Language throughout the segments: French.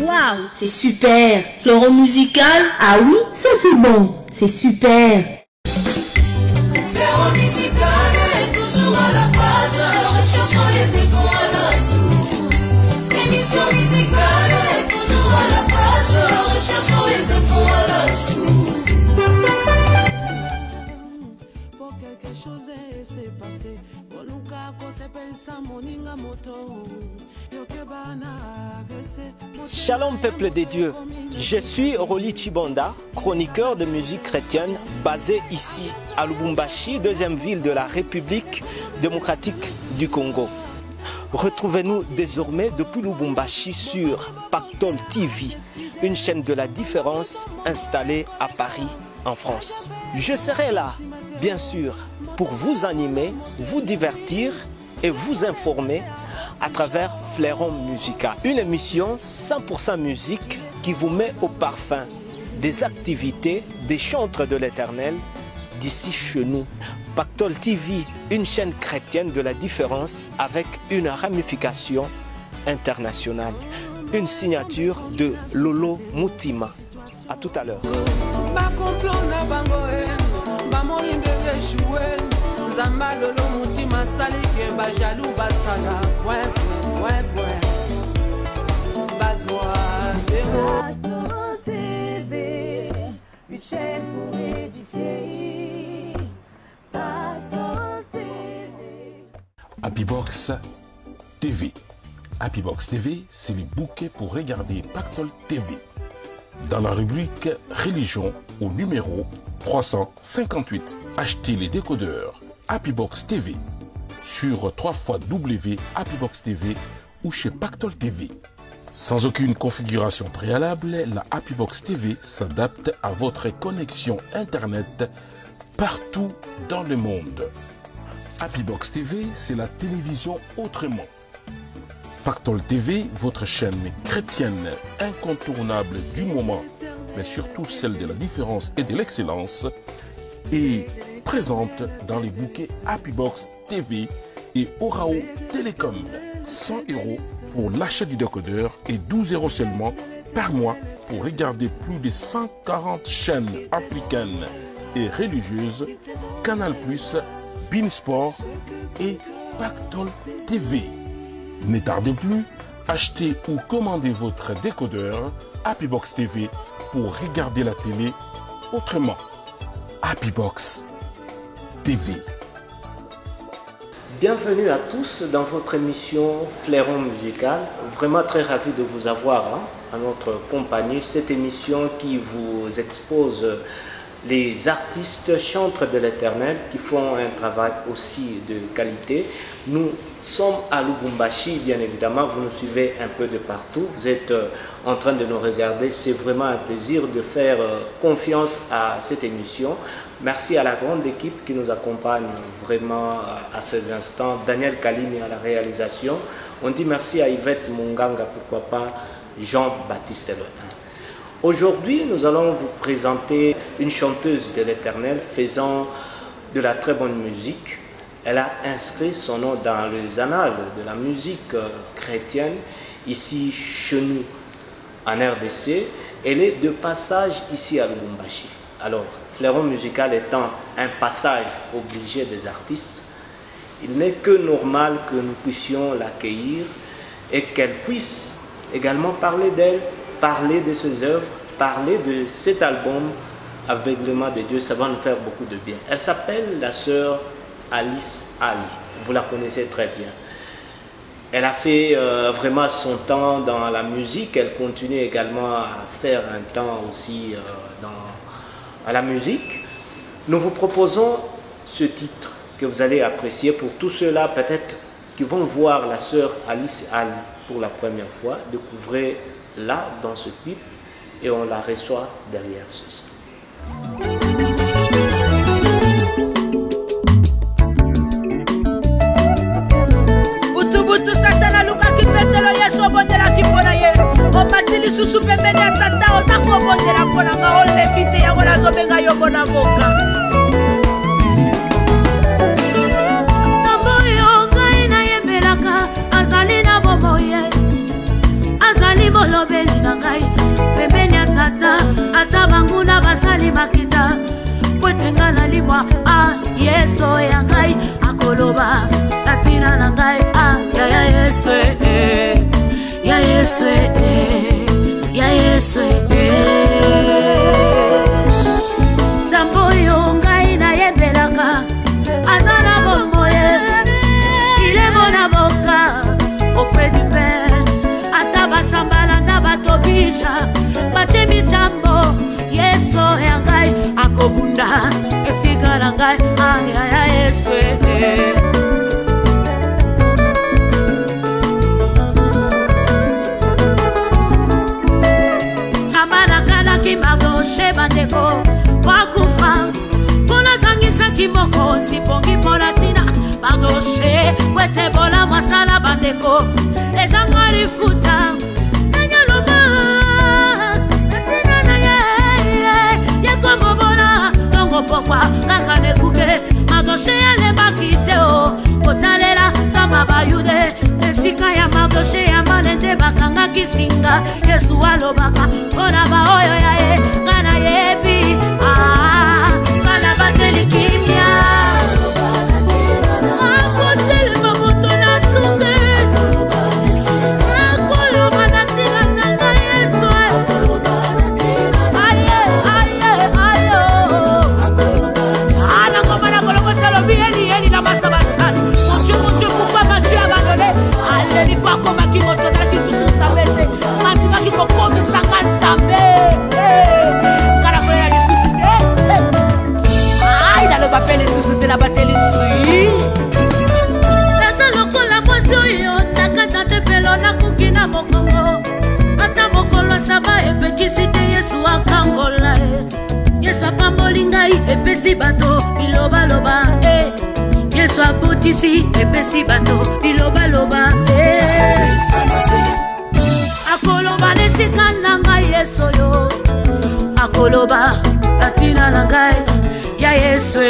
Waouh, c'est super. Fleuron musical. Ah oui, ça c'est bon. C'est super. Fleuron musical est toujours à la page, recherchant les efforts à la source. Émission musicale est toujours à la page, recherchant les efforts à la source. Shalom peuple des dieux, je suis Roli Chibonda, chroniqueur de musique chrétienne basé ici à Lubumbashi, deuxième ville de la République démocratique du Congo. Retrouvez-nous désormais depuis Lubumbashi sur Pactole TV, une chaîne de la différence installée à Paris en France. Je serai là, bien sûr, pour vous animer, vous divertir et vous informer à travers Fleuron musical. Une émission 100% musique qui vous met au parfum des activités des chantres de l'Éternel d'ici chez nous. Pactole TV, une chaîne chrétienne de la différence avec une ramification internationale. Une signature de Lolo Mutima. À tout à l'heure. Une chaîne pour édifier. Pactole TV. Happybox TV. Happybox TV, c'est le bouquet pour regarder Pactole TV. Dans la rubrique Religion, au numéro 358, achetez les décodeurs Happybox TV sur www.happybox TV ou chez Pactole TV. Sans aucune configuration préalable, la Happybox TV s'adapte à votre connexion Internet partout dans le monde. Happybox TV, c'est la télévision autrement. Pactole TV, votre chaîne chrétienne incontournable du moment, mais surtout celle de la différence et de l'excellence, est présente dans les bouquets Happybox TV et Orao Télécom. 100 € pour l'achat du décodeur et 12 € seulement par mois pour regarder plus de 140 chaînes africaines et religieuses, Canal+, Beansport et Pactole TV. Ne tardez plus, achetez ou commandez votre décodeur Happybox TV pour regarder la télé autrement. Happybox TV. Bienvenue à tous dans votre émission Fleuron musical. Vraiment très ravi de vous avoir à notre compagnie. Cette émission qui vous expose les artistes chantres de l'Éternel qui font un travail aussi de qualité. Nous sommes à Lubumbashi, bien évidemment, vous nous suivez un peu de partout, vous êtes en train de nous regarder, c'est vraiment un plaisir de faire confiance à cette émission. Merci à la grande équipe qui nous accompagne vraiment à ces instants, Daniel Kalini à la réalisation. On dit merci à Yvette Munganga, pourquoi pas Jean-Baptiste Lotin. Aujourd'hui, nous allons vous présenter une chanteuse de l'Éternel faisant de la très bonne musique. Elle a inscrit son nom dans les annales de la musique chrétienne, ici chez nous en RDC. Elle est de passage ici à Lubumbashi. Alors, Fleuron musical étant un passage obligé des artistes, il n'est que normal que nous puissions l'accueillir et qu'elle puisse également parler d'elle, parler de ses œuvres, parler de cet album Aveuglement de Dieu. Ça va nous faire beaucoup de bien. Elle s'appelle la sœur Alice Ali. Vous la connaissez très bien. Elle a fait vraiment son temps dans la musique. Elle continue également à faire un temps aussi à la musique. Nous vous proposons ce titre que vous allez apprécier pour tous ceux-là peut-être qui vont voir la sœur Alice Ali pour la première fois. Découvrez-la dans ce clip et on la reçoit derrière ceci. Butu satana luka kipetelo yeso bondela kipona ye o matili susu pembeni ya tata o tako bondela pona nga o lebite ya wala zobenga yo bona boka ngai aya Yesu Amanakanaki magoshe bandeko wakufa Pona zangisaki mokozi pongi pona tina Magoshe wete bola masala bandeko Ezanga rifuta Nanyaloba Natina na ye Komo bola Tongo pokwa Kakane kuke Magoshe yale bakiteo Kotalela Sama bayude Nesika ya magoshe ya malende Bakanga kisinga Yesu alobaka Kona baoyo ya ye Ngana yebi Ngana bateli kimya Akotele mamoto na suke Akoloba na tira nanga Yesu Aye ayo Ana koma na koloko talo bieni na masabatani Muchu kukwa machu ya bandole Ale ni kwa koma kimoto za kisusu sabete Mantima kiko komi sangani sambe Ngana kwenye ni susite Aïe, dans le papel, les sous-soutés, la bataille, les Tasa lokola mwasyo yo, nakata tepelo na kukina mokongo Ata mokolo saba epekisite Yesu akangola Yesu apamboli ngai epesi bato, biloba loba Yesu abotisi epesi bato, biloba loba Akoloba nesika na ngai Yesu yo Akoloba, latina na ngai Ya Yesu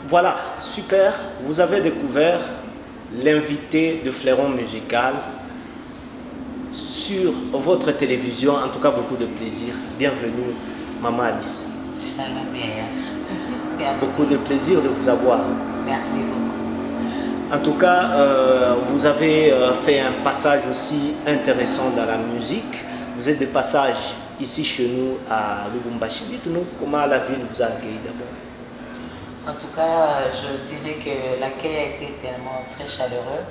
Voilà, super. Vous avez découvert l'invité de Fleuron Musical sur votre télévision. En tout cas, beaucoup de plaisir. Bienvenue, Maman Alice. Merci. Beaucoup de plaisir de vous avoir. Merci beaucoup. En tout cas, vous avez fait un passage aussi intéressant dans la musique. Vous êtes de passage ici chez nous à Lubumbashi. Dites-nous comment la ville vous a accueilli d'abord. En tout cas, je dirais que l'accueil a été tellement très chaleureux.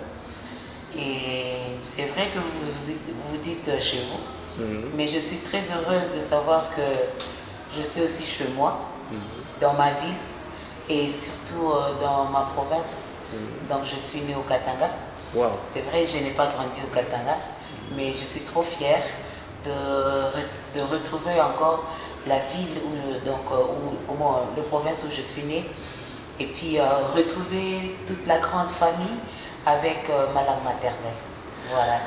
Et c'est vrai que vous dites chez vous, mais je suis très heureuse de savoir que je suis aussi chez moi, dans ma ville et surtout dans ma province. Donc je suis née au Katanga. Wow. C'est vrai, je n'ai pas grandi au Katanga, mais je suis trop fière de retrouver encore la ville, la province où je suis née, et puis retrouver toute la grande famille avec ma langue maternelle. Voilà.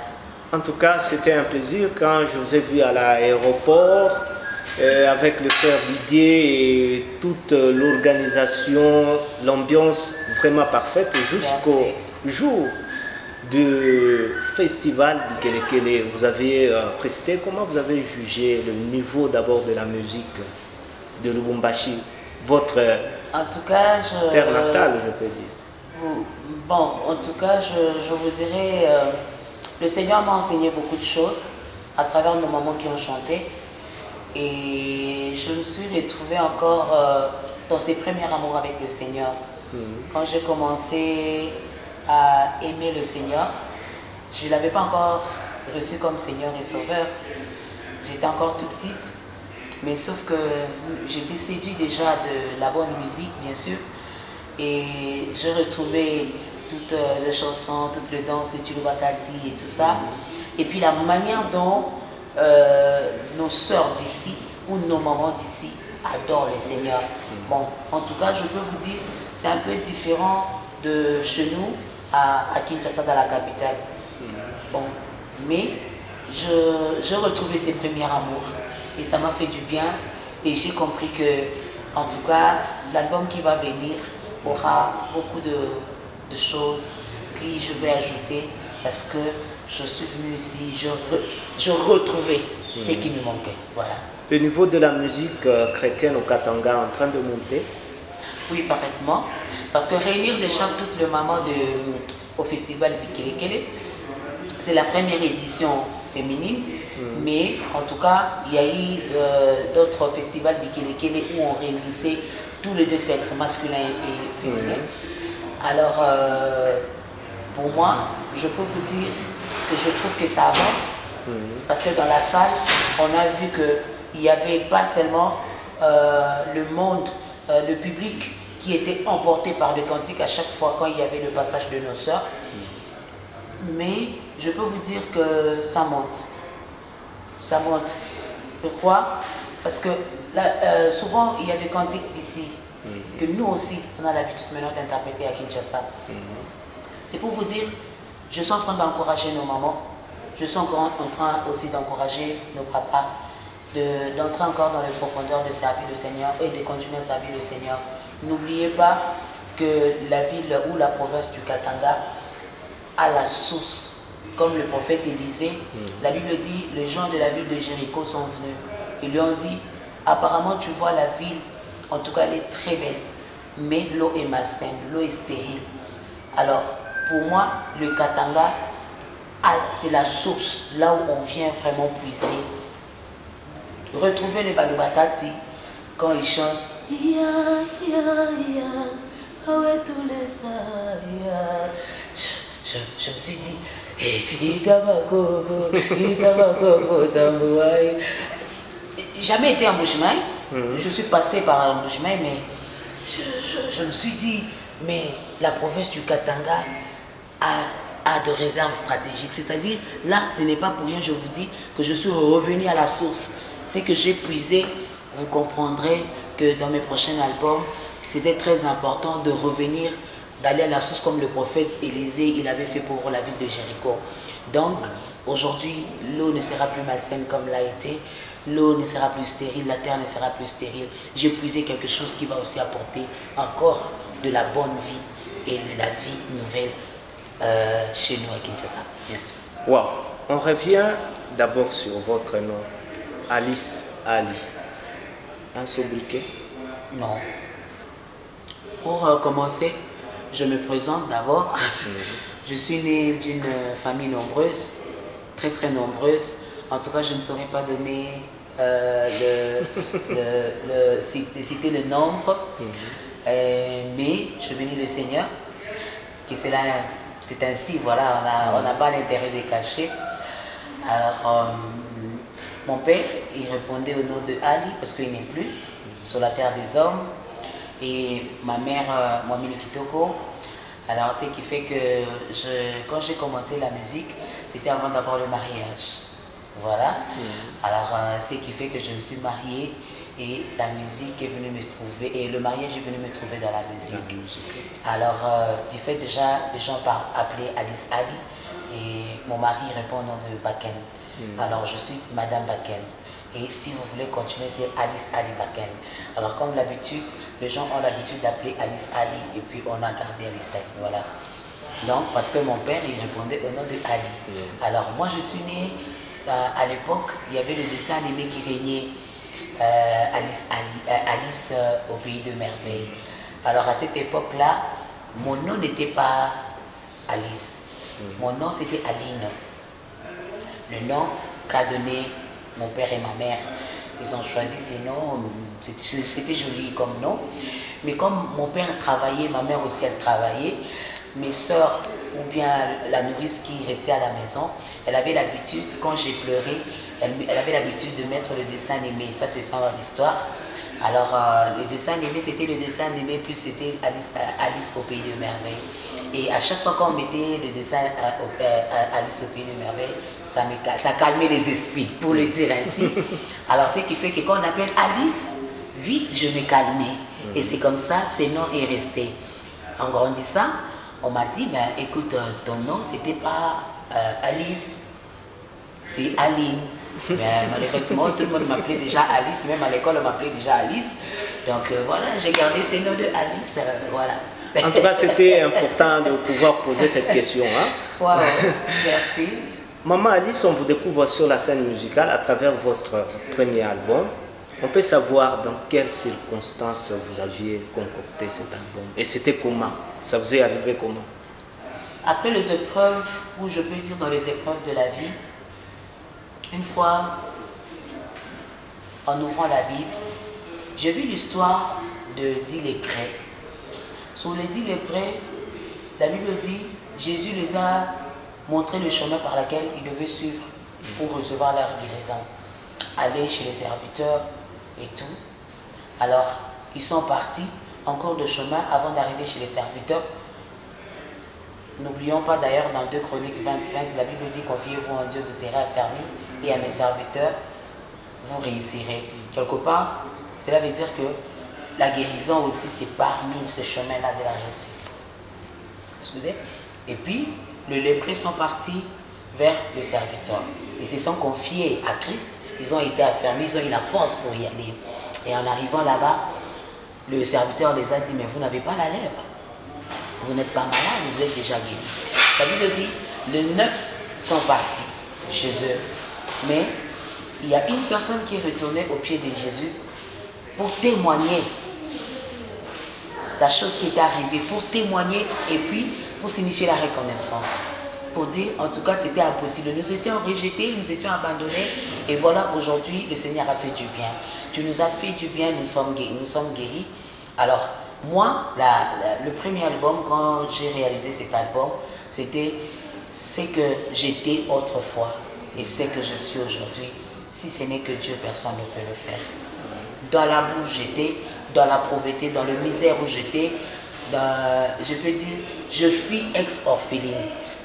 En tout cas, c'était un plaisir quand je vous ai vu à l'aéroport avec le frère Didier et toute l'organisation, l'ambiance vraiment parfaite jusqu'au jour du festival Bikelekele. Vous avez presté, comment vous avez jugé le niveau d'abord de la musique de Lubumbashi, votre en tout cas, terre natale, je peux dire? Bon, en tout cas, je vous dirais Le Seigneur m'a enseigné beaucoup de choses à travers nos mamans qui ont chanté. Et je me suis retrouvée encore dans ces premiers amours avec le Seigneur. Quand j'ai commencé à aimer le Seigneur, je ne l'avais pas encore reçu comme Seigneur et Sauveur. J'étais encore toute petite, mais sauf que j'étais séduite déjà de la bonne musique, bien sûr. Et j'ai retrouvé toutes les chansons, toutes les danses de Tulubakati et tout ça. Et puis la manière dont nos sœurs d'ici ou nos mamans d'ici adorent le Seigneur. Bon, en tout cas, je peux vous dire, c'est un peu différent de chez nous à Kinshasa, dans la capitale. Bon, mais j'ai retrouvé ces premiers amours et ça m'a fait du bien et j'ai compris que, en tout cas, l'album qui va venir aura beaucoup de choses que je vais ajouter parce que je suis venue ici, je retrouvais ce qui me manquait. Voilà. Le niveau de la musique chrétienne au Katanga en train de monter? Oui, parfaitement. Parce que réunir déjà toutes les mamans au festival Bikelekele, c'est la première édition féminine, mais en tout cas, il y a eu d'autres festivals Bikelekele où on réunissait tous les deux sexes, masculin et féminin. Alors, pour moi, je peux vous dire que je trouve que ça avance, parce que dans la salle, on a vu qu'il n'y avait pas seulement le monde, le public qui était emporté par le cantique à chaque fois quand il y avait le passage de nos sœurs, mais je peux vous dire que ça monte. Ça monte. Pourquoi? Parce que là, souvent, il y a des cantiques d'ici que nous aussi, on a l'habitude maintenant d'interpréter à Kinshasa. C'est pour vous dire, je suis en train d'encourager nos mamans, je suis encore en train aussi d'encourager nos papas, d'entrer encore dans les profondeurs de servir le Seigneur et de continuer à servir le Seigneur. N'oubliez pas que la ville ou la province du Katanga a la source. Comme le prophète Élisée, la Bible dit, les gens de la ville de Jéricho sont venus. Ils lui ont dit, apparemment tu vois la ville, en tout cas elle est très belle, mais l'eau est malsaine, l'eau est stérile. Alors, pour moi, le Katanga, c'est la source, là où on vient vraiment puiser. Retrouvez les Balubakati, quand ils chantent, ya, ya, ya, ouais, tous les ça, je me suis dit, jamais été en Bushmaï, je suis passé par un Bushmaï, mais je me suis dit, mais la province du Katanga a de réserves stratégiques. C'est-à-dire, là, ce n'est pas pour rien, je vous dis, que je suis revenu à la source. C'est que j'ai puisé, vous comprendrez que dans mes prochains albums, c'était très important de revenir, d'aller à la source comme le prophète Élisée, il avait fait pour la ville de Jéricho. Donc, aujourd'hui, l'eau ne sera plus malsaine comme l'a été, l'eau ne sera plus stérile, la terre ne sera plus stérile. J'ai puisé quelque chose qui va aussi apporter encore de la bonne vie et de la vie nouvelle chez nous à Kinshasa, bien sûr. Wow. On revient d'abord sur votre nom, Alice Ali. Un sobriquet? Non. Pour commencer, je me présente d'abord. Je suis née d'une famille nombreuse, très très nombreuse. En tout cas, je ne saurais pas donner citer le nombre, mais je bénis le Seigneur, qui c'est ainsi, voilà, on n'a pas l'intérêt de cacher. Alors, mon père, il répondait au nom de Ali, parce qu'il n'est plus sur la terre des hommes. Et ma mère, Mwamini Kitoko, alors ce qui fait que quand j'ai commencé la musique, c'était avant d'avoir le mariage. Voilà. Alors ce qui fait que je me suis mariée et la musique est venue me trouver, et le mariage est venu me trouver dans la musique. Alors du fait déjà, les gens appelaient Alice Ali et mon mari répond au nom de Baken. Alors je suis Madame Baken. Et si vous voulez continuer, c'est Alice Ali Baken. Alors comme l'habitude, les gens ont l'habitude d'appeler Alice Ali et puis on a gardé Alice Ali, voilà. Donc parce que mon père, il répondait au nom de Ali. Alors moi je suis née, à l'époque, il y avait le dessin animé qui régnait, Alice au pays de merveille. Alors à cette époque-là, mon nom n'était pas Alice, mon nom c'était Aline. le nom qu'a donné mon père et ma mère. Ils ont choisi ces noms, c'était joli comme nom. Mais comme mon père travaillait, ma mère aussi elle travaillait, mes soeurs ou bien la nourrice qui restait à la maison, elle avait l'habitude, quand j'ai pleuré, elle avait l'habitude de mettre le dessin animé. Ça c'est ça l'histoire. Alors le dessin animé, c'était le dessin animé, plus c'était Alice au Pays de Merveilles. Et à chaque fois qu'on mettait le dessin Alice au Pays de Merveilles, ça calmait les esprits, pour le dire ainsi. Alors ce qui fait que quand on appelle Alice, vite je me calmais. Et c'est comme ça, ce nom est resté. En grandissant, on m'a dit, ben, écoute, ton nom, c'était pas Alice, c'est Aline. Mais malheureusement, tout le monde m'appelait déjà Alice, même à l'école, on m'appelait déjà Alice. Donc voilà, j'ai gardé ce nom de Alice, voilà. En tout cas, c'était important de pouvoir poser cette question. Hein? Wow, merci. Maman Alice, on vous découvre sur la scène musicale à travers votre premier album. On peut savoir dans quelles circonstances vous aviez concocté cet album. Et c'était comment? Ça vous est arrivé comment? Après les épreuves, ou je peux dire dans les épreuves de la vie, une fois, en ouvrant la Bible, j'ai vu l'histoire de 10 lépreux. Sur les 10 lépreux, la Bible dit, Jésus les a montré le chemin par lequel ils devaient suivre pour recevoir leur guérison. Aller chez les serviteurs et tout. Alors, ils sont partis en cours de chemin avant d'arriver chez les serviteurs. N'oublions pas d'ailleurs dans 2 Chroniques 20, la Bible dit, confiez-vous en Dieu, vous serez affermis, et à mes serviteurs, vous réussirez. Quelque part, cela veut dire que la guérison aussi, c'est parmi ce chemin-là de la réussite. Excusez. Et puis, les lépreux sont partis vers le serviteur. Ils se sont confiés à Christ, ils ont été affermis, ils ont eu la force pour y aller. Et en arrivant là-bas, le serviteur les a dit, mais vous n'avez pas la lèpre. Vous n'êtes pas malade, vous êtes déjà guéri. La Bible dit, les 9 sont partis chez eux. Mais il y a une personne qui est retournée au pied de Jésus pour témoigner la chose qui est arrivée, pour témoigner et puis pour signifier la reconnaissance. Pour dire, en tout cas, c'était impossible. Nous étions rejetés, nous étions abandonnés. Et voilà, aujourd'hui, le Seigneur a fait du bien. Tu nous as fait du bien, nous sommes guéris. Alors, moi, le premier album, quand j'ai réalisé cet album, c'était ce que j'étais autrefois et ce que je suis aujourd'hui. Si ce n'est que Dieu, personne ne peut le faire. Dans la boue, j'étais, dans la pauvreté, dans le misère où j'étais, je peux dire, je suis ex-orpheline.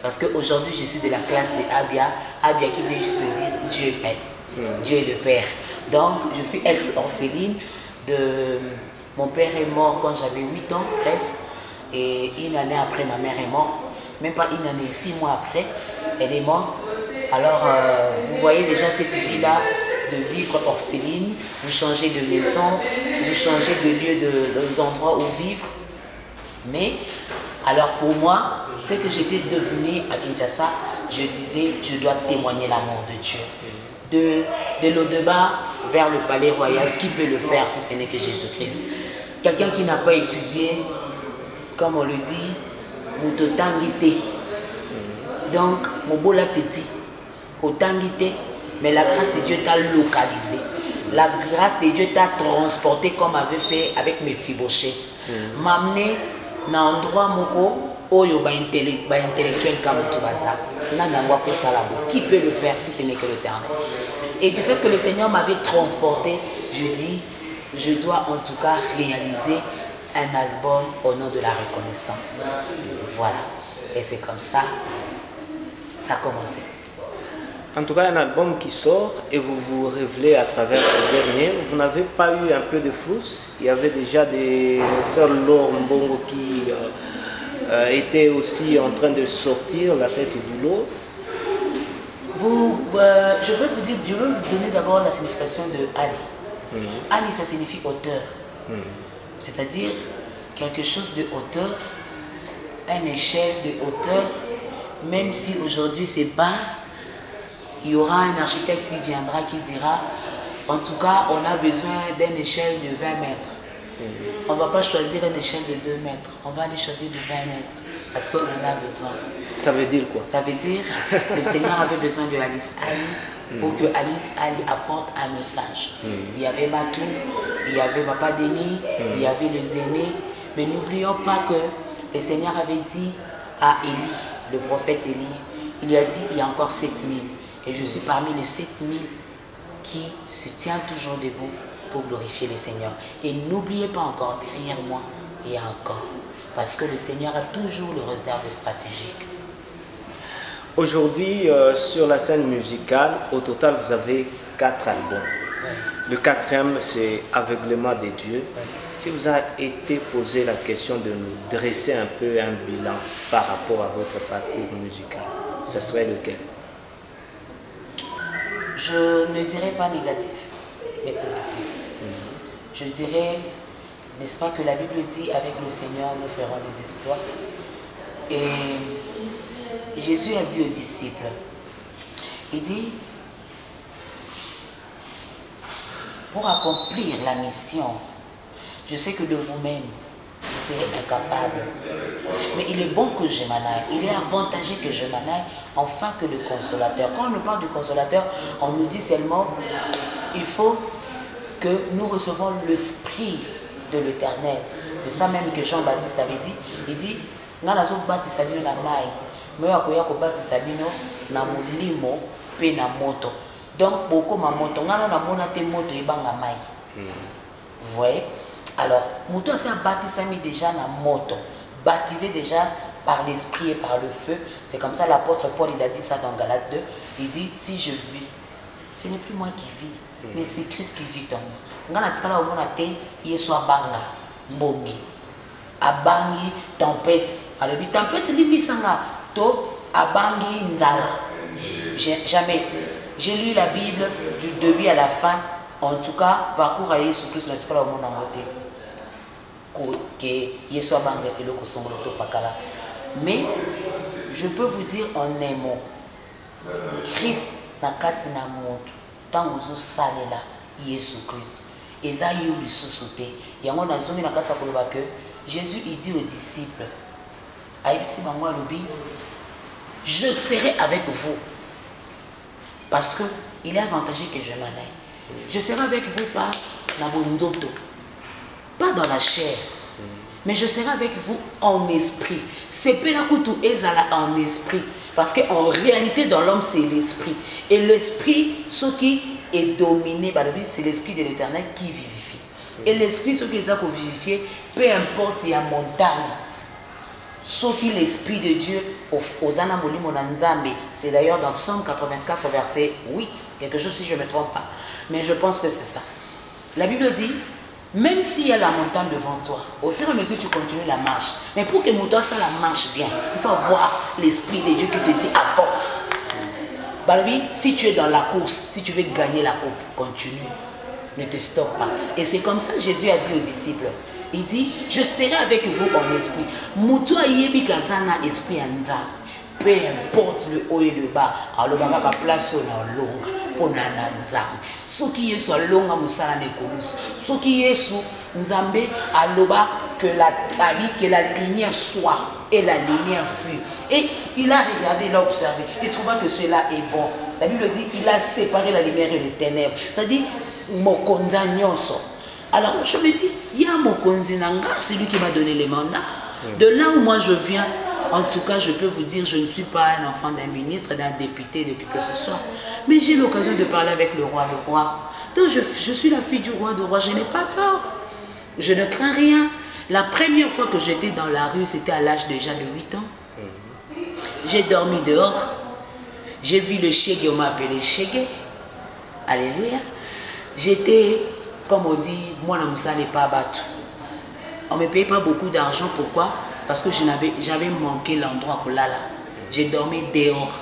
Parce qu'aujourd'hui, je suis de la classe de Abia qui veut juste dire Dieu est Père. Dieu est le Père. Donc, je suis ex-orpheline. Mon père est mort quand j'avais 8 ans, presque. Et une année après, ma mère est morte. Même pas une année, 6 mois après, elle est morte. Alors, vous voyez déjà cette vie-là de vivre orpheline. Vous changez de maison, vous changez de lieu, de endroits où vivre. Mais, alors pour moi, ce que j'étais devenue à Kinshasa, je disais, je dois témoigner l'amour de Dieu. De l'au-delà vers le palais royal, qui peut le faire si ce n'est que Jésus-Christ? Quelqu'un qui n'a pas étudié, comme on le dit, Moutotangité. Donc, Mobola te dit, Otangité, mais la grâce de Dieu t'a localisé. La grâce de Dieu t'a transporté comme avait fait avec mes fibochettes. M'amener dans un endroit où intellectuel comme Toubaza. Qui peut le faire si ce n'est que l'Éternel? Et du fait que le Seigneur m'avait transporté, je dis, je dois en tout cas réaliser un album au nom de la reconnaissance. Voilà. Et c'est comme ça, ça a commencé. En tout cas, un album qui sort et vous vous révélez à travers ce dernier. Vous n'avez pas eu un peu de frousse? Il y avait déjà des sœurs Laure Mbongo qui étaient aussi en train de sortir la tête du lot. Je veux vous dire, je veux vous donner d'abord la signification de Ali. Ali, ça signifie hauteur. C'est-à-dire quelque chose de hauteur, une échelle de hauteur, même si aujourd'hui c'est bas, il y aura un architecte qui viendra qui dira, en tout cas, on a besoin d'une échelle de 20 mètres. On ne va pas choisir une échelle de 2 mètres, on va aller choisir de 20 mètres, parce qu'on en a besoin. Ça veut dire quoi? Ça veut dire le Seigneur avait besoin de Alice Ali pour que Alice Ali apporte un message. Il y avait Matou, il y avait Papa Denis, il y avait le Zéné. Mais n'oublions pas que le Seigneur avait dit à Élie, le prophète Élie, il lui a dit il y a encore 7000. Et je suis parmi les 7000 qui se tient toujours debout pour glorifier le Seigneur. Et n'oubliez pas encore, derrière moi, il y a encore. Parce que le Seigneur a toujours le réserve stratégique. Aujourd'hui, sur la scène musicale, au total, vous avez 4 albums. Ouais. Le 4e, c'est Aveuglement des dieux. Ouais. Si vous a été posé la question de nous dresser un peu un bilan par rapport à votre parcours musical, ce serait lequel? Je ne dirais pas négatif, mais positif. Je dirais, n'est-ce pas que la Bible dit, avec le Seigneur, nous ferons des exploits. Et Jésus a dit aux disciples, il dit, pour accomplir la mission, je sais que de vous-même, vous serez incapable. Mais il est bon que je m'en aille. Il est avantageux que je m'en aille, enfin que le consolateur. Quand on nous parle du consolateur, on nous dit seulement, il faut que nous recevons l'esprit de l'Éternel. C'est ça même que Jean-Baptiste avait dit. Il dit, Ngana zo batisa bino na mai, moyo akoya ko batisa bino na molimo pe na moto. Donc beaucoup ma moto, ngana na mona te moto ebanga mai. Vous voyez? Alors, moto c'est baptisé déjà na moto, baptisé déjà par l'esprit et par le feu. C'est comme ça l'apôtre Paul il a dit ça dans Galates 2. Il dit si je vis, ce n'est plus moi qui vis, mais c'est Christ qui vit en moi. Ngana tikala omona te yeso abanga mbongi. Abangi tempête. Alors dit tempête limbi sanga to abangi nzala. Jamais. J'ai lu la Bible du début à la fin. En tout cas, parcours à Jésus Christ, notre frère au monde en côté. Mais je peux vous dire en un mot, Christ n'a qu'à dire tant vous salez là, Jésus Christ. Et ça y est le sous-sauté. Il y a un azumi n'a qu'à que Jésus il dit aux disciples, je serai avec vous parce que il est avantageux que je m'en aille. Je serai avec vous pas dans la chair, mais je serai avec vous en esprit. C'est Pelakutu Ezala en esprit. Parce qu'en réalité, dans l'homme, c'est l'esprit. Et l'esprit, ce qui est dominé par le but, c'est l'esprit de l'Éternel qui vivifie. Et l'esprit, ce qui est vivifié, peu importe, il y a montagne. Ce qui est l'esprit de Dieu, c'est d'ailleurs dans Psaume 84, verset 8, quelque chose si je ne me trompe pas. Mais je pense que c'est ça. La Bible dit, même s'il y a la montagne devant toi, au fur et à mesure tu continues la marche. Mais pour que montagne ça la marche bien, il faut avoir l'esprit de Dieu qui te dit avance. Balobi, si tu es dans la course, si tu veux gagner la coupe, continue. Ne te stoppe pas. Et c'est comme ça que Jésus a dit aux disciples. Il dit, je serai avec vous en esprit. Moutoua yebi kazana esprit anza. Peu importe le haut et le bas. Alors on va place dans longue pour nananza. Ce qui est sur longue musala nekolus. Ce qui est sous nzambe aloba que la lumière soit et la lumière fut. Et il a regardé, il a observé. Il trouva que cela est bon. La Bible dit, il a séparé la lumière et les ténèbres. Ça dit, mokonza nyonso. Alors je me dis, il y a mokonzi nanga, c'est lui qui m'a donné les mandats. De là où moi je viens, en tout cas je peux vous dire, je ne suis pas un enfant d'un ministre, d'un député, de qui que ce soit. Mais j'ai l'occasion de parler avec le roi. Donc je suis la fille du roi, je n'ai pas peur. Je ne crains rien. La première fois que j'étais dans la rue, c'était à l'âge déjà de 8 ans. J'ai dormi dehors. J'ai vu le Chégué, on m'a appelé Chégué. Alléluia. J'étais, comme on dit, moi, ça n'est pas battu. On ne me payait pas beaucoup d'argent. Pourquoi? Parce que j'avais manqué l'endroit pour là. J'ai dormi dehors.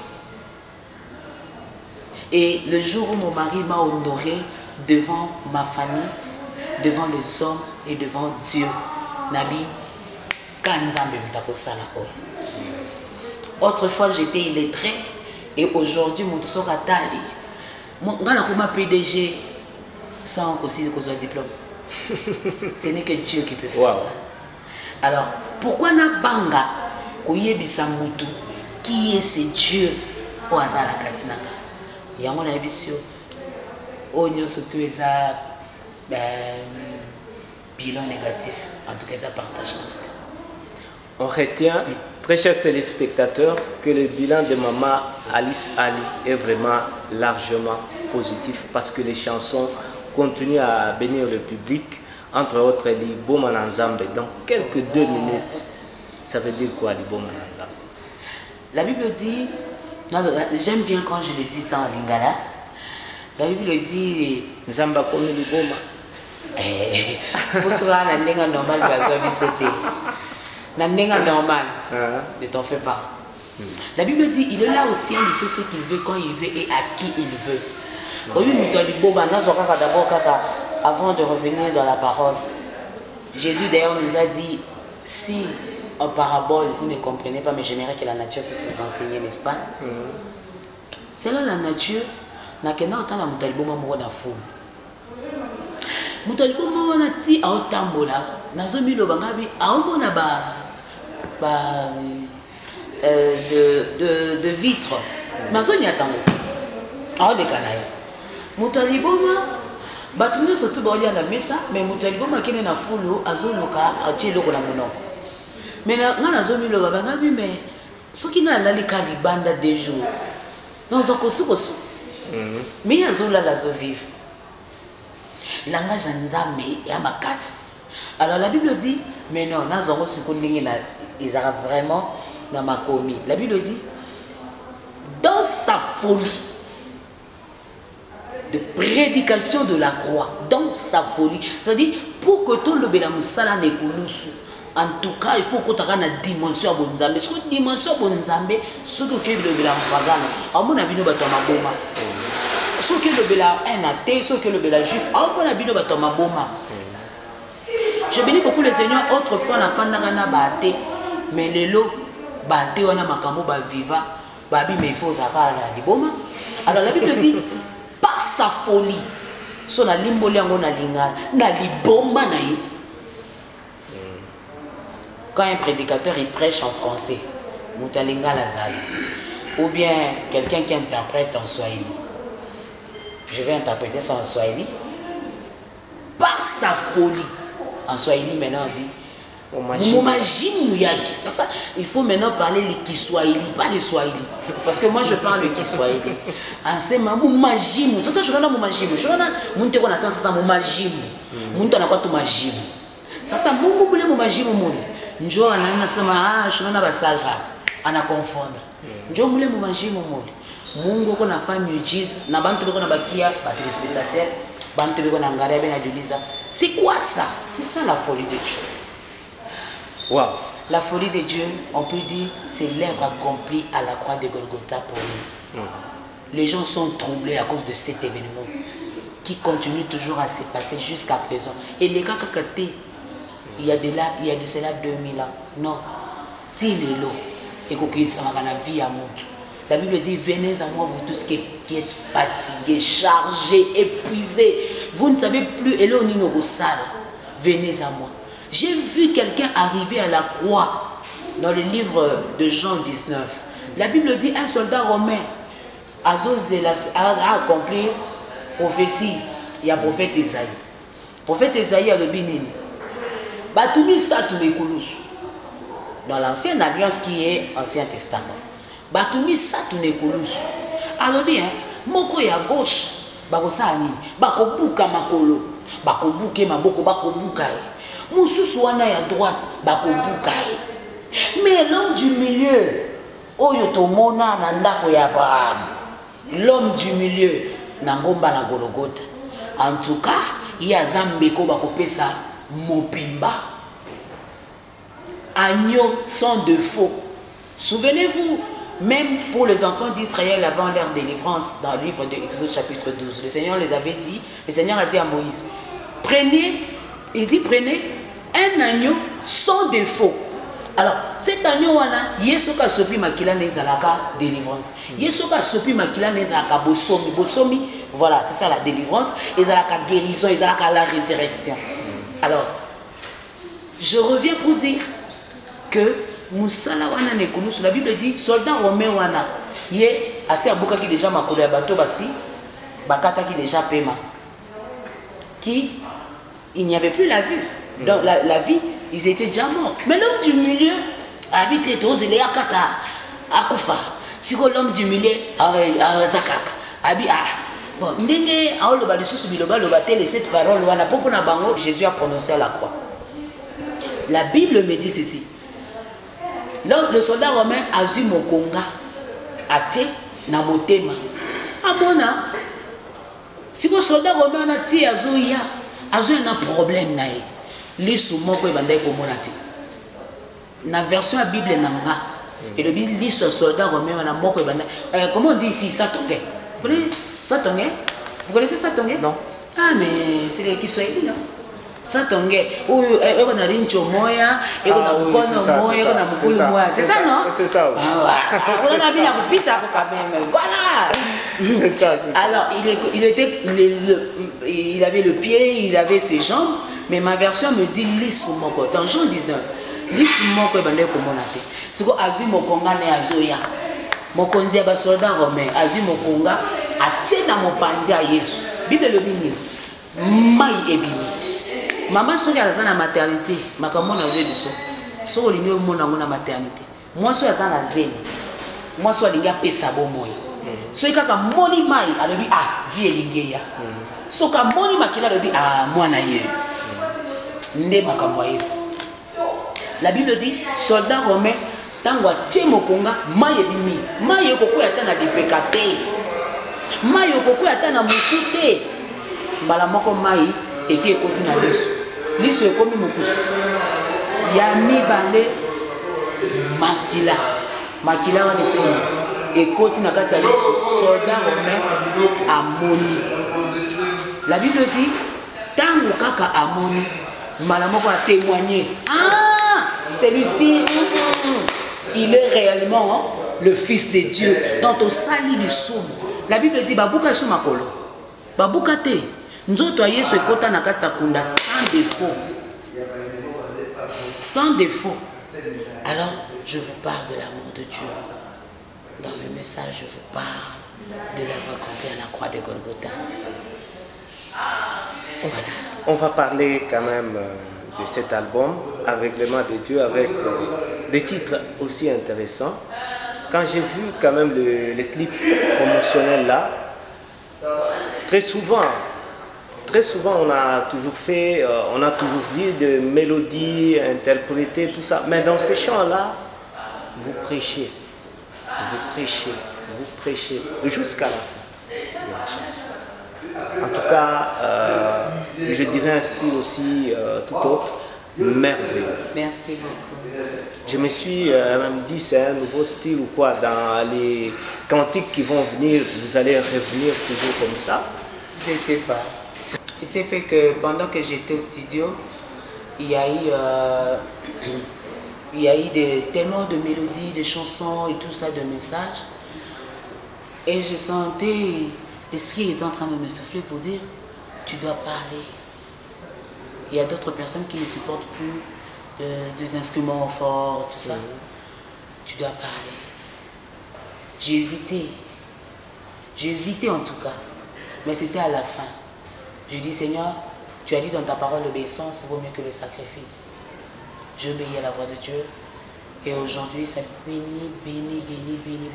Et le jour où mon mari m'a honoré devant ma famille, devant les hommes et devant Dieu, Nabi, autrefois j'étais illettré et aujourd'hui mon sort a tali. Mon PDG sans aussi que diplôme. Ce n'est que Dieu qui peut faire ça. Alors, pourquoi na banga koyebisa mutu qui est ce Dieu au hasard la katinaka. Il y a mon avis on surtout bilan négatif. En tout cas, ça partage. On retient, très chers téléspectateurs, que le bilan de Maman Alice Ali est vraiment largement positif parce que les chansons continuent à bénir le public, entre autres Libo Mananzambe. Dans quelques 2 minutes, ça veut dire quoi Libo Mananzambe? La Bible dit, j'aime bien quand je le dis ça en lingala, la Bible dit Nzamba comme Liboma. Pour se voir la ndenga normale, il va sauter. La ndenga normale, ne t'en fais pas. La Bible dit, il est là au ciel, il fait ce qu'il veut, quand il veut et à qui il veut. Avant de revenir dans la parole, Jésus d'ailleurs nous a dit, si en parabole vous ne comprenez pas, mais j'aimerais que la nature puisse vous enseigner, n'est-ce pas? C'est là la nature, n'a qu'un autant la moutaliboma mouwa na foule. Moutaliboma mouwa na ti a otambola, na zomi lo bangabi, a omona de vitres. Na zoni atango. A de kanaï. Moutaliboma, batuno sotu ba oli na mesa, mais moutaliboma kene na foule azoloka a tieloko na monoko. Mais na zomi lo bangabi, mais ce qui n'a l'alika libanda des jours. Dans un kosu. Mais azola la zo vive. Langage nzambe ya makasi. Alors la Bible dit, mais non, na zongo sikundingi na izara vraiment na makomi. La Bible dit, dans sa folie de prédication de la croix, dans sa folie, c'est-à-dire pour que tout le bela musala ne kulusu. En tout cas, il faut que tu aies une dimension bonzambe. Ce que dimension bonzambe, ce que tu le bela mpagana, à mon avis, nous battons ma boma. Ce que le bela un athée, ce que le bela juif, à mon avis, nous battons ma boma. Je bénis beaucoup le Seigneur. Autrefois, la fin d'arana baté, mais les lots baté, on a makambo ba viva, babi mais il faut zaka la liboma. Alors la Bible dit, par sa folie, son a limbolé en a lingal, na liboma na yi. Quand un prédicateur il prêche en français, Moutalinga Lazali, ou bien quelqu'un qui interprète en swahili, je vais interpréter ça en swahili, par sa folie, en swahili maintenant on dit, ça, il faut maintenant parler le kiswahili, pas le swahili, parce que moi je parle le kiswahili. En ce moment, mumajimu, ça je donne mumajimu, je donne munte qu'on a ça mumajimu, munte on a quoi tout majimu, ça mungu bule mumajimu muni. Njo anana sama shona basaja ana confondre njo mule mu majimu mule Mungu ko na femme ujiza na bantu beko na bakia ba téléspectateurs bantu beko na ngara bena julisa. C'est quoi ça? C'est ça la folie de Dieu. Wow. La folie de Dieu, on peut dire, c'est l'œuvre accomplie à la croix de Golgotha pour nous. Les gens sont troublés à cause de cet événement qui continue toujours à se passer jusqu'à présent. Et les gars il y a de cela 2000 ans. Non. Si les lots, et que ça va la vie à monter. La Bible dit, venez à moi, vous tous qui êtes fatigués, chargés, épuisés. Vous ne savez plus, et là, on au salle. Venez à moi. J'ai vu quelqu'un arriver à la croix dans le livre de Jean 19. La Bible dit, un soldat romain a accompli prophétie. Il y a prophète Esaïe. Prophète Esaïe a le binin. Batumi ça tous les koulous. Dans l'ancienne alliance qui est Ancien Testament. Batumi ça tous les koulous. Alors bien, moko ya gauche, bakosani, bakobuka makolo, bakobuke maboko bakobuka. Mususu wana ya droite, bakobuka. Mais l'homme du milieu, oyo tomona na ndako ya Abraham. L'homme du milieu, na ngomba na Golgotha. En tout cas, il y a Zambeko bakopesa Mopimba. Agneau sans défaut. Souvenez-vous, même pour les enfants d'Israël avant leur délivrance, dans le livre de Exode chapitre 12, le Seigneur les avait dit, le Seigneur a dit à Moïse, prenez, il dit prenez un agneau sans défaut. Alors, cet agneau, Yesoka sopi makila nezalaka délivrance. Yesoka sopi makila nezalaka bosomi. Bosomi, voilà, c'est ça la délivrance. Ezalaka guérison, ezalaka la résurrection. Alors, je reviens pour dire que Moussala wana nekulusu. La Bible dit soldat romain wana ye assez abuka qui déjà makolo ya bato basi bakata qui déjà paiement. Qui il n'y avait plus la vue. Donc la vie, ils étaient déjà morts. Mais l'homme du milieu habite tous les akata akufa. Si l'homme du milieu zakaka abi bon ndenge aolo ba lisusu biloba loba tele cette parole wana poko na bango Jésus a prononcé à la croix. La Bible me dit ceci. Le soldat romain a vu mokonga até na motema. Amona si le soldat romain a ti azoya un problème na ye. Lisu moko ebandai komona te. Na version à Bible nanga. Et le Bible dit ce soldat romain na moko ebandai. Comment on dit ici Satonge? Vous connaissez Satonge? Vous connaissez Satonge? Non. Ah mais c'est les Kiswahili non? Satonge. Ou on a rincho moya, et on a mukono moya, on a mukulu moya. C'est ça non? C'est ça. On a vu la pupita quand même. Voilà. C'est ça, c'est ça. Alors il avait le pied, il avait ses jambes. Mais ma version me dit Lisumoko. Dans Jean 19, Lisumoko est bandé comme on a fait. C'est que Azu Mokonga ne Azoya. Mokonzi ba soldat romain. Azu Mokonga a tient dans mon pandi à Yesu. Bible le bini. Mai ebini. Maman soki à la maternité. Makamon a vu du son. So lingi au monde na maternité. Moi so à la zen. Moi so lingi a pesa bon moi. So ikaka moni mai alobi vie lingi ya. So ka moni makila alobi moi na ye. La Bible dit soldat romain tango atie mokonga maye bimi maye koko ya tana dipekate maye koko ya tana mutute mbala moko mai eki ekoti na liso ekomi mokusu ya mibale makila wana eseni ekoti na kati ya liso soldat romain amoni. La Bible dit tango kaka amoni Malamoko a témoigné. Celui-ci, il est réellement le Fils de Dieu. Dans au sali du soum. La Bible dit, Babuka Sumakolo. Babuka te. Nous autres, ce kota nakatsa kunda sans défaut. Sans défaut. Alors, je vous parle de l'amour de Dieu. Dans mes messages, je vous parle de l'œuvre accomplie à la croix de Golgotha. Voilà. On va parler quand même de cet album, avec le nom de Dieu, avec des titres aussi intéressants. Quand j'ai vu quand même le clip promotionnel là, très souvent on a toujours vu des mélodies interprétées, tout ça. Mais dans ces chants-là, vous prêchez jusqu'à la fin de la chanson. En tout cas, je dirais un style aussi tout autre, merveilleux. Merci beaucoup. Je me suis même dit, c'est un nouveau style ou quoi, dans les cantiques qui vont venir, vous allez revenir toujours comme ça? Je ne sais pas. Il s'est fait que pendant que j'étais au studio, il y a eu tellement de mélodies, de chansons et tout ça, de messages. Et je sentais... L'esprit est en train de me souffler pour dire, tu dois parler. Il y a d'autres personnes qui ne supportent plus des instruments forts, tout ça. Tu dois parler. J'ai hésité en tout cas, mais c'était à la fin. Je dis, Seigneur, tu as dit dans ta parole, l'obéissance vaut mieux que le sacrifice. J'ai obéi à la voix de Dieu. Et aujourd'hui, ça bénit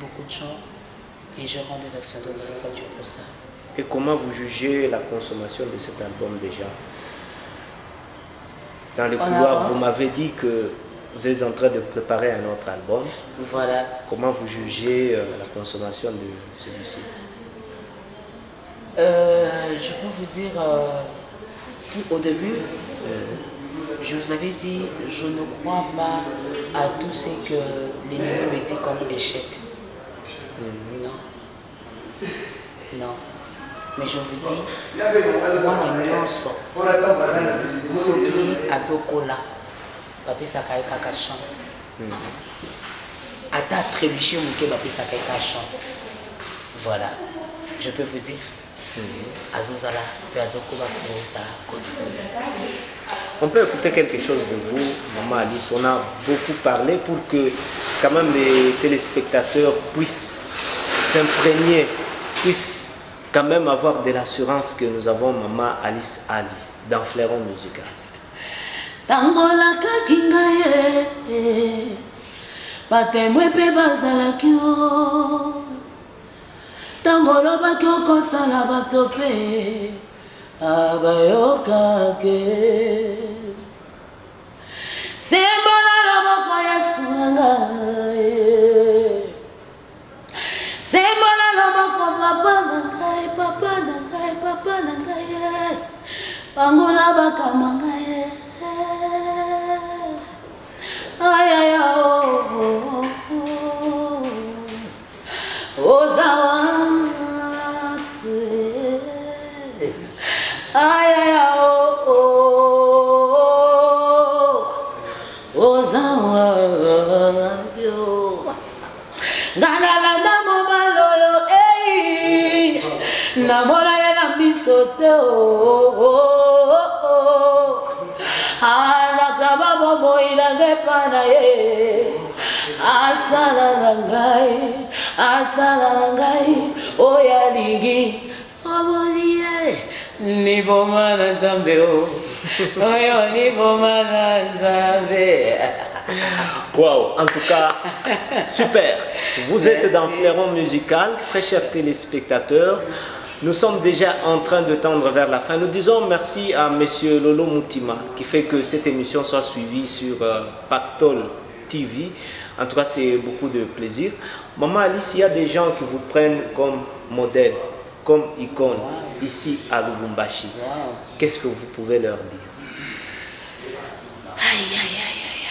beaucoup de gens. Et je rends des actions de grâce à Dieu pour ça. Et comment vous jugez la consommation de cet album déjà? Dans le couloir, vous m'avez dit que vous êtes en train de préparer un autre album. Voilà. Comment vous jugez la consommation de celui-ci? Je peux vous dire, au début, je vous avais dit, je ne crois pas à tout ce que l'ennemi me dit comme échec. Non. Mais je vous dis, moi, ceux qui azokola, papi ça a chance. Ata trébucher mon ke papi ça a chance. Voilà. Je peux vous dire, azozala, puis azokola, azozala, on peut écouter quelque chose de vous, Maman Alice. On a beaucoup parlé pour que quand même les téléspectateurs puissent s'imprégner, puissent quand même avoir de l'assurance que nous avons Maman Alice Ali dans Fleuron Musical. Tangola kakingaye batemwe pe bazalaki o tangolo bakyo kosala bato pe abayokake sembola loboko Yesu ngai sembola loboko papa na ngai papa na ngai papa na ngai bangola bakama ngai ay ay oh ozawa ay ay oh ozawa yo ngalala mobalo yo eh na mora ya na bisote Bobo ilage panaye asala langai oya ligi oboliye ni bomana tambe oyo ni bomana tambe. Wow, en tout cas, super. Vous êtes dans Fleuron Musical, très chers téléspectateurs. Nous sommes déjà en train de tendre vers la fin. Nous disons merci à Monsieur Lolo Moutima qui fait que cette émission soit suivie sur Pactol TV. En tout cas, c'est beaucoup de plaisir. Maman Alice, il y a des gens qui vous prennent comme modèle, comme icône ici à Lubumbashi. Qu'est-ce que vous pouvez leur dire? Aïe, aïe, aïe, aïe.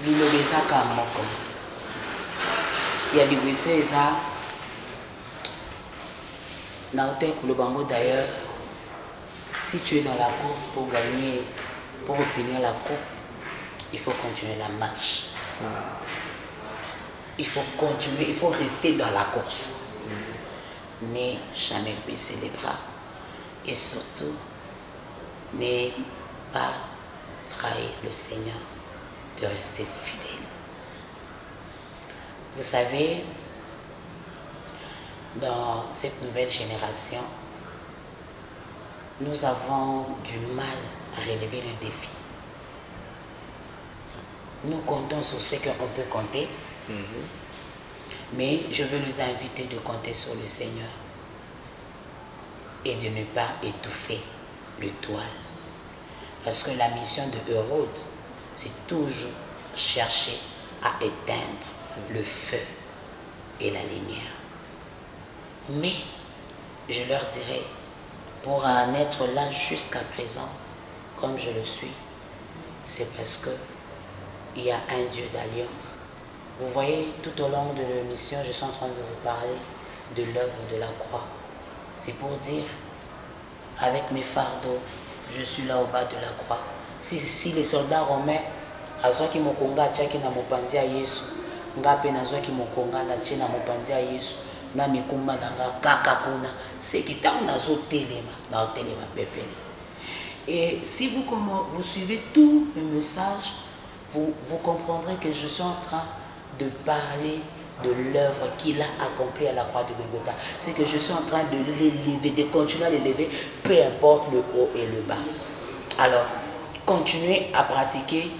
Lilobeza kamoko. Il y a du ça. D'ailleurs, si tu es dans la course pour gagner, pour obtenir la coupe, il faut continuer la marche. Il faut continuer, il faut rester dans la course. Ne jamais baisser les bras. Et surtout, ne pas trahir le Seigneur, de rester fidèle. Vous savez, dans cette nouvelle génération, nous avons du mal à relever le défi. Nous comptons sur ce qu'on peut compter, mais je veux nous inviter de compter sur le Seigneur et de ne pas étouffer le toile. Parce que la mission de Hérode, c'est toujours chercher à éteindre le feu et la lumière. Mais, je leur dirais, pour en être là jusqu'à présent, comme je le suis, c'est parce qu'il y a un Dieu d'alliance. Vous voyez, tout au long de l'émission, je suis en train de vous parler de l'œuvre de la croix. C'est pour dire, avec mes fardeaux, je suis là au bas de la croix. Si les soldats romains, azwaki mokonga tchaki na mopanzi ya Yesu, ngape nazwaki mokonga na tche na mopanzi ya Yesu. Na mikumba nanga kaka kuna sekita nazo telema pepele. Et si vous suivez tous mes messages, vous comprendrez que je suis en train de parler de l'œuvre qu'il a accomplie à la croix de Golgotha. C'est que je suis en train de l'élever, de continuer à l'élever, peu importe le haut et le bas. Alors, continuez à pratiquer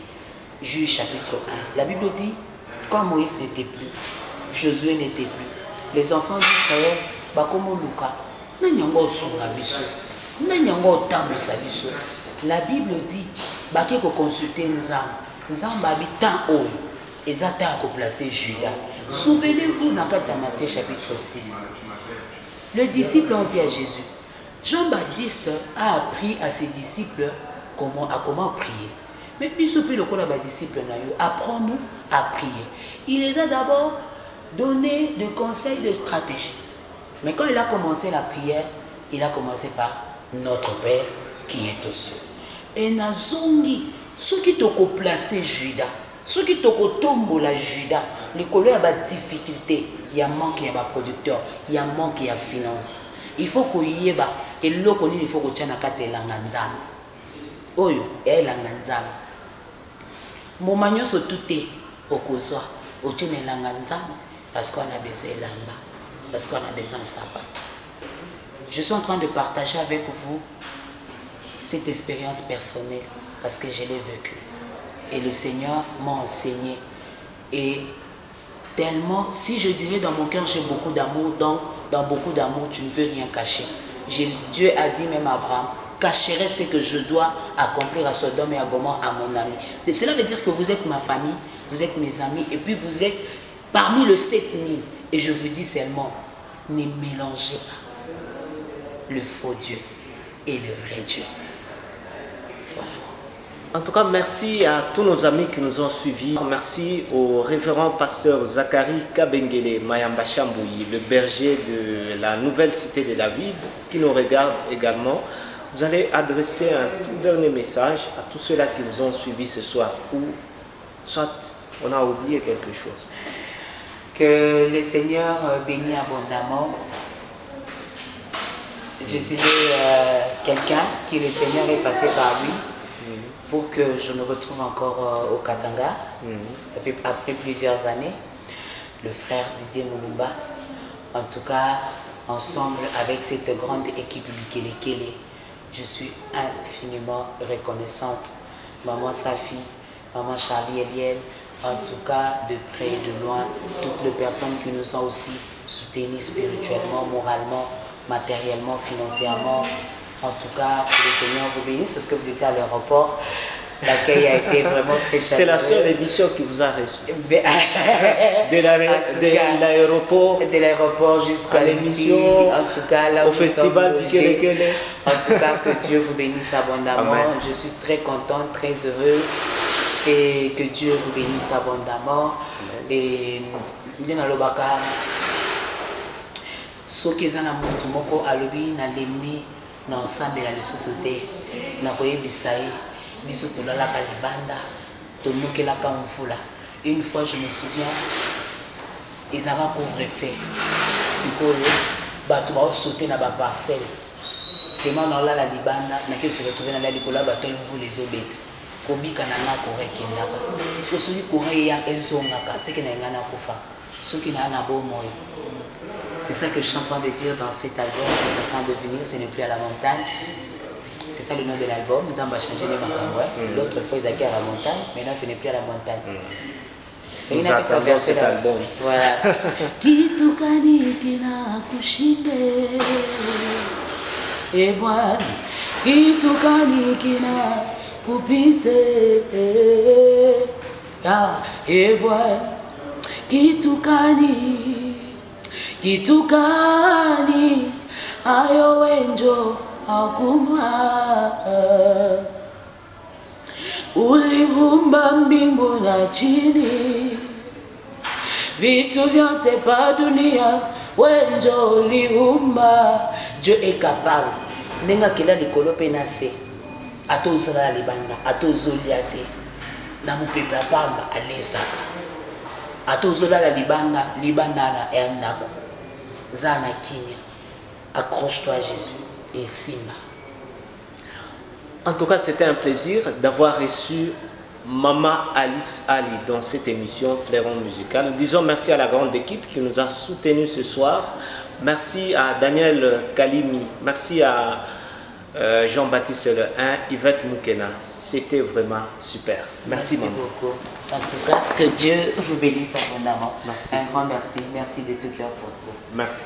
Juge chapitre 1. La Bible dit, quand Moïse n'était plus, Josué n'était plus, les enfants d'Israël, bakomo luka, nanyango sunga biso, nanyango tambisa biso. La Bible dit, baki ko consulter Nzamba habitant oyo, ezata ko placer Judas. Souvenez-vous dans Matthieu chapitre 6. Le disciple ont dit à Jésus, Jean-Baptiste a appris à ses disciples comment prier. Mais puis ce peu le quoi la disciple apprends-nous à prier. Il les a d'abord donné des conseils de stratégie. Mais quand il a commencé la prière, il a commencé par notre Père qui est aux cieux. Et Nazongi, ceux qui t'ont placé Judas, ceux qui t'ont tombé la Judas, les collègues ont des difficultés, il y a manque, il y a un producteur, il y a manque, il y a finance. Il faut qu'il y ait et l'eau il faut que tu aies un oyo elanga nzambe mbuma nyonso tute okozwa otie na elanga nzambe parce qu'on a besoin elamba, parce qu'on a besoin de sapato. Je suis en train de partager avec vous cette expérience personnelle parce que je l'ai vécue et le Seigneur m'a enseigné. Et tellement, si je dirais dans mon cœur j'ai beaucoup d'amour, donc dans beaucoup d'amour tu ne peux rien cacher. Dieu a dit même à Abraham, cacherai ce que je dois accomplir à Sodome et à Gomorrhe à mon ami. Cela veut dire que vous êtes ma famille, vous êtes mes amis et puis vous êtes parmi le 7000. Et je vous dis seulement, ne mélangez pas le faux Dieu et le vrai Dieu. Voilà. En tout cas, merci à tous nos amis qui nous ont suivis. Merci au révérend pasteur Zachary Kabengele Mayamba Chambouyi, le berger de la nouvelle cité de David, qui nous regarde également. Vous allez adresser un tout dernier message à tous ceux-là qui vous ont suivis ce soir, ou soit on a oublié quelque chose. Que le Seigneur bénisse abondamment. Je dirais quelqu'un qui le Seigneur est passé par lui pour que je me retrouve encore au Katanga. Ça fait après plusieurs années. Le frère Didier Moulumba. En tout cas, ensemble avec cette grande équipe Bikele, je suis infiniment reconnaissante. Maman Safi, maman Charlie Eliel, en tout cas de près et de loin, toutes les personnes qui nous ont aussi soutenues spirituellement, moralement, matériellement, financièrement. En tout cas, que le Seigneur vous bénisse parce que vous étiez à l'aéroport. L'accueil a été vraiment très chaleureux. C'est la seule émission qui vous a reçu. De l'aéroport. De l'aéroport jusqu'à l'émission. En tout cas, là au festival Bikele. En tout cas, que Dieu vous bénisse abondamment. Amen. Je suis très contente, très heureuse. Et que Dieu vous bénisse abondamment. Amen. Et bien dans le baka, ce qui est en mutu moko alobi na lemi na ensemble la société na koye bisaï biso tolala ka libanda tomukela ka mfula. Une fois je me souviens ils avaient couvre-feu sikoyo batu ba sauter na ba parcelle tellement dans la libanda na ke se retrouver na la likola bato mvu les obeta kobika na na kore kendaka so soki kore ya ezongaka c'est que na ngana kufa soki na na bo moyo. C'est ça que je suis en train de dire dans cet album qui est en train de venir, ce n'est plus à la montagne. C'est ça le nom de l'album. Nous avons changé les mains. L'autre fois, ils étaient à la montagne, maintenant ce n'est plus à la montagne. Nous attendons cet album. Voilà. Kitukani kina kushinde ebwana kitukani kina kupite ya ebwana kitukani kitukani ayo wenjo akuma uliumba mbingu na chini vitu vyote pa dunia wenjo uliumba. Dieu est capable nenga kila likolo pe na se atozala libanda atozoliate na mupepe pamba alesaka atozolala libanda libandana et andako zana kimia. Accroche-toi à Jésus et Simba. En tout cas, c'était un plaisir d'avoir reçu Maman Alice Ali dans cette émission Fleuron Musical. Nous disons merci à la grande équipe qui nous a soutenus ce soir. Merci à Daniel Kalimi. Merci à Jean-Baptiste Le 1, Yvette Moukena. C'était vraiment super. Merci beaucoup. En tout cas, que Dieu vous bénisse abondamment. Merci. Un grand merci. Merci de tout cœur pour tout. Merci.